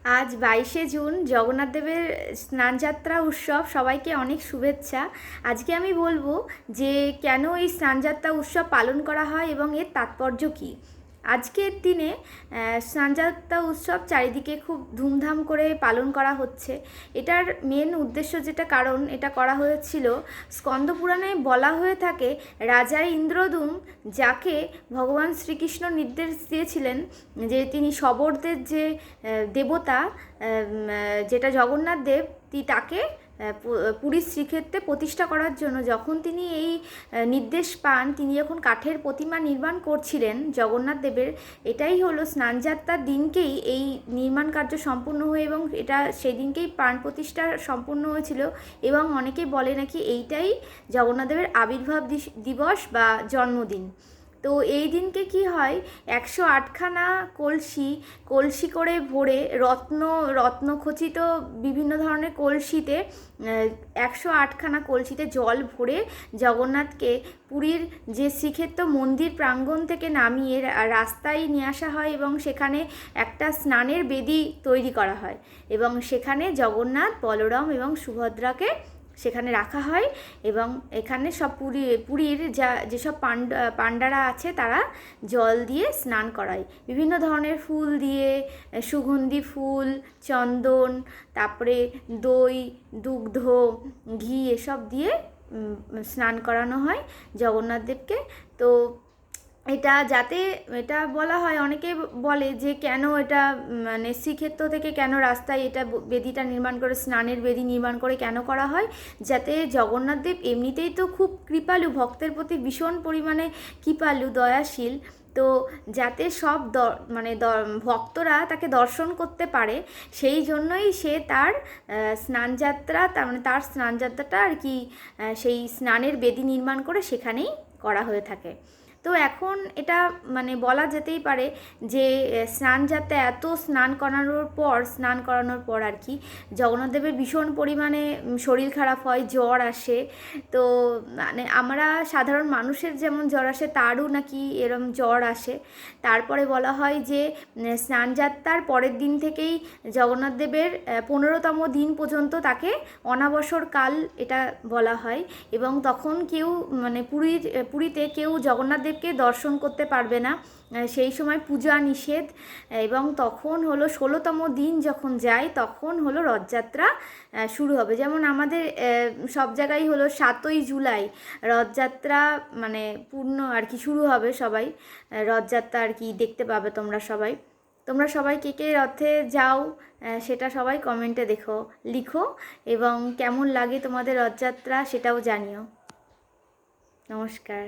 আজ 22শে জুন জগন্নাথ দেবের স্নানযাত্রা উৎসব। সবাইকে অনেক শুভেচ্ছা। আজকে আমি বলবো যে কেন এই স্নানযাত্রা উৎসব পালন করা হয় এবং এর তাৎপর্য কী। আজকের দিনে স্নানযাত্রা উৎসব চারিদিকে খুব ধুমধাম করে পালন করা হচ্ছে। এটার মেন উদ্দেশ্য যেটা কারণ এটা করা হয়েছিল, স্কন্দপুরাণে বলা হয়ে থাকে রাজা ইন্দ্রদ্যুম্ন যাকে ভগবান শ্রীকৃষ্ণ নির্দেশ দিয়েছিলেন যে তিনি শবরদের যে দেবতা যেটা জগন্নাথ দেব তাকে পুরীর শ্রীক্ষেত্রে প্রতিষ্ঠা করার জন্য যখন তিনি এই নির্দেশ পান, তিনি যখন কাঠের প্রতিমা নির্মাণ করছিলেন জগন্নাথ দেবের, এটাই হলো স্নানযাত্রার দিনকেই এই নির্মাণ কার্য সম্পূর্ণ হয়ে এবং এটা সেদিনকেই প্রাণ প্রতিষ্ঠা সম্পূর্ণ হয়েছিল। এবং অনেকে বলে নাকি এইটাই জগন্নাথ দেবের আবির্ভাব দিবস বা জন্মদিন। তো এই দিনকে কি হয়, 108খানা কলসি করে ভরে রত্নখচিত বিভিন্ন ধরনের কলসিতে 108খানা কলসিতে জল ভরে জগন্নাথকে পুরীর যে শ্রীক্ষেত্র মন্দির প্রাঙ্গণ থেকে নামিয়ে রাস্তায় নিয়ে আসা হয় এবং সেখানে একটা স্নানের বেদি তৈরি করা হয় এবং সেখানে জগন্নাথ, বলরাম এবং সুভদ্রাকে সেখানে রাখা হয় এবং এখানে সব পুরীর যেসব পাণ্ডারা আছে তারা জল দিয়ে স্নান করায়, বিভিন্ন ধরনের ফুল দিয়ে, সুগন্ধি ফুল, চন্দন, তারপরে দই, দুগ্ধ, ঘি এসব দিয়ে স্নান করানো হয় জগন্নাথ দেবকে। তো এটা বলা হয়, অনেকে বলে যে কেন এটা মানে শ্রীক্ষেত্র থেকে কেন রাস্তায় এটা বেদিটা নির্মাণ করে, স্নানের বেদি নির্মাণ করে কেন করা হয়, যাতে জগন্নাথ দেব এমনিতেই তো খুব কৃপালু, ভক্তের প্রতি ভীষণ পরিমাণে কৃপালু, দয়াশীল। তো যাতে সব ভক্তরা তাকে দর্শন করতে পারে, সেই জন্যই সে তার স্নানযাত্রা তার স্নানযাত্রাটা আর কি সেই স্নানের বেদি নির্মাণ করে সেখানেই করা হয়ে থাকে। তো এখন এটা বলা যেতেই পারে যে স্নানযাত্রা এত স্নান করানোর পর আর কি জগন্নাথ দেবের ভীষণ পরিমাণে শরীর খারাপ হয়, জ্বর আসে। তো আমরা সাধারণ মানুষের যেমন জ্বর আসে তারও নাকি এরম জ্বর আসে। তারপরে বলা হয় যে স্নানযাত্রার পরের দিন থেকেই জগন্নাথ দেবের 15তম দিন পর্যন্ত তাকে অনাবসর কাল এটা বলা হয় এবং তখন কেউ পুরীতে কেউ জগন্নাথ দেবকে দর্শন করতে পারবে না, সেই সময় পূজা নিষেধ। এবং তখন হলো 16তম দিন যখন যায় তখন হলো রথযাত্রা শুরু হবে। যেমন আমাদের সব জায়গায় হলো 7ই জুলাই রথযাত্রা পূর্ণ আর কি শুরু হবে, সবাই রথযাত্রা আর কি দেখতে পাবে। তোমরা সবাই কে কে রথে যাও সেটা সবাই কমেন্টে লিখো এবং কেমন লাগে তোমাদের রথযাত্রা সেটাও জানিও। নমস্কার।